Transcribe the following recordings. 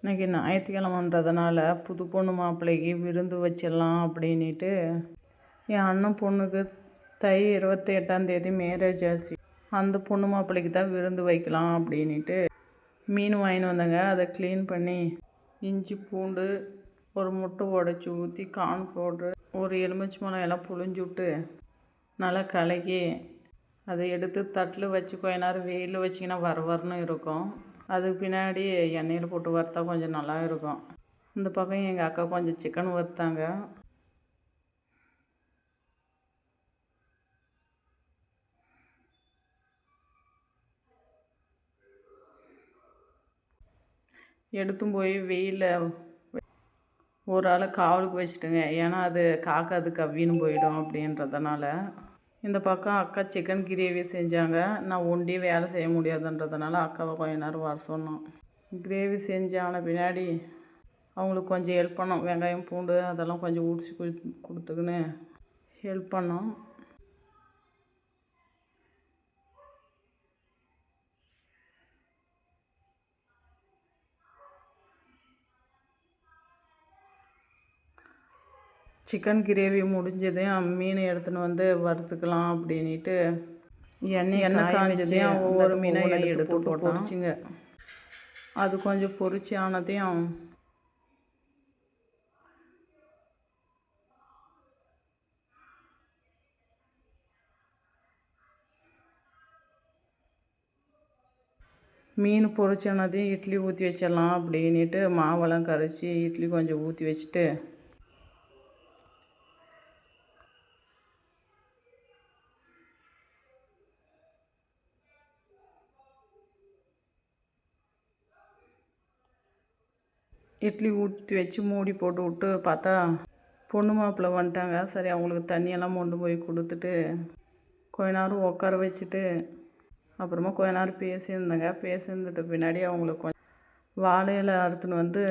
இன்றைக்கி ஞாயிற்றுக்கிழமன்றதுனால புது பொண்ணு மாப்பிள்ளைக்கு விருந்து வச்சிடலாம் அப்படின்ட்டு என் அண்ணன் பொண்ணுக்கு தை 28ஆம் தேதி மேரேஜ் ஆச்சு. அந்த பொண்ணு மாப்பிள்ளைக்கு தான் விருந்து வைக்கலாம் அப்படின்ட்டு மீன் வாங்கின்னு வந்தேங்க. அதை க்ளீன் பண்ணி இஞ்சி பூண்டு ஒரு முட்டை உடச்சி ஊற்றி கார்ன்ஃப்ளவர் ஒரு எலுமிச்சை பழம் எல்லாம் புழிஞ்சு விட்டு நல்லா கலக்கி அதை எடுத்து தட்டில் வச்சு கொஞ்ச நேரம் வெயிலில் வச்சிங்கன்னா வரன்னு இருக்கும். அதுக்கு பின்னாடி எண்ணெயில் போட்டு வறுத்தா கொஞ்சம் நல்லா இருக்கும். இந்த பக்கம் எங்கள் அக்கா கொஞ்சம் சிக்கன் வறுத்தாங்க. எடுத்தும் போய் வெயிலில் ஒரு ஆள் காவலுக்கு வச்சுட்டுங்க. ஏன்னா அது காக்காது கவ்வின்னு போயிடும் அப்படின்றதுனால. இந்த பக்கம் அக்கா சிக்கன் கிரேவி செஞ்சாங்க. நான் ஒண்டி வேலை செய்ய முடியாதுன்றதுனால அக்காவை கொஞ்ச நேரம் வர சொன்னோம். கிரேவி செஞ்சான பின்னாடி அவங்களுக்கு கொஞ்சம் ஹெல்ப் பண்ணோம். வெங்காயம் பூண்டு அதெல்லாம் கொஞ்சம் உடிச்சு கொடுத்துக்குன்னு ஹெல்ப் பண்ணோம். சிக்கன் கிரேவி முடிஞ்சதையும் மீனை எடுத்துன்னு வந்து வறுத்துக்கலாம் அப்படின்ட்டு எண்ணெய் காய்ஞ்சதையும் ஒவ்வொரு மீனை எடுத்து பொரிச்சிங்க. அது கொஞ்சம் பொரிச்சு ஆனதையும் மீன் பொரிச்சானதையும் இட்லி ஊற்றி வச்சிடலாம் அப்படின்ட்டு மாவெல்லாம் கரைச்சி இட்லி கொஞ்சம் ஊற்றி வச்சுட்டு இட்லி ஊற்றி வச்சு மூடி போட்டு விட்டு பார்த்தா பொண்ணு மாப்பிள்ளை வந்துட்டாங்க. சரி அவங்களுக்கு தண்ணியெல்லாம் கொண்டு போய் கொடுத்துட்டு கொஞ்ச நேரம் உட்கார வச்சுட்டு அப்புறமா கொஞ்ச நேரம் பேசியிருந்தேங்க. பேசியிருந்துட்டு பின்னாடி அவங்களுக்கு கொஞ்சம் வாழை இலை அறுத்துன்னு வந்து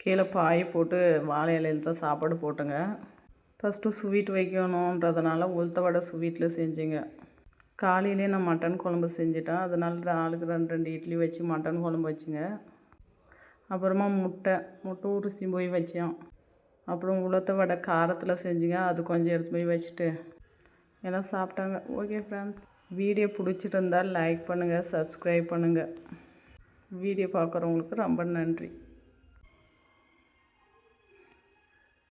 கீழே பாய் போட்டு வாழை இலையில் தான் சாப்பாடு போட்டுங்க. ஃபஸ்ட்டு ஸ்வீட் வைக்கணுன்றதுனால உளுத்த வடை ஸ்வீட்டில் செஞ்சுங்க. காலையிலே நான் மட்டன் குழம்பு செஞ்சுட்டேன். அதனால ஆளுக்கு 2 இட்லி வச்சு மட்டன் குழம்பு வச்சுங்க. அப்புறமா முட்டை உரிச்சி போய் வச்சோம். அப்புறம் உளுத்த வடை காரத்தில் செஞ்சுங்க. அது கொஞ்சம் எடுத்து போய் வச்சுட்டு எல்லாம் சாப்பிட்டாங்க. ஓகே ஃப்ரெண்ட்ஸ், வீடியோ பிடிச்சிட்டு இருந்தால் லைக் பண்ணுங்கள், சப்ஸ்கிரைப் பண்ணுங்கள். வீடியோ பார்க்குறவங்களுக்கு ரொம்ப நன்றி.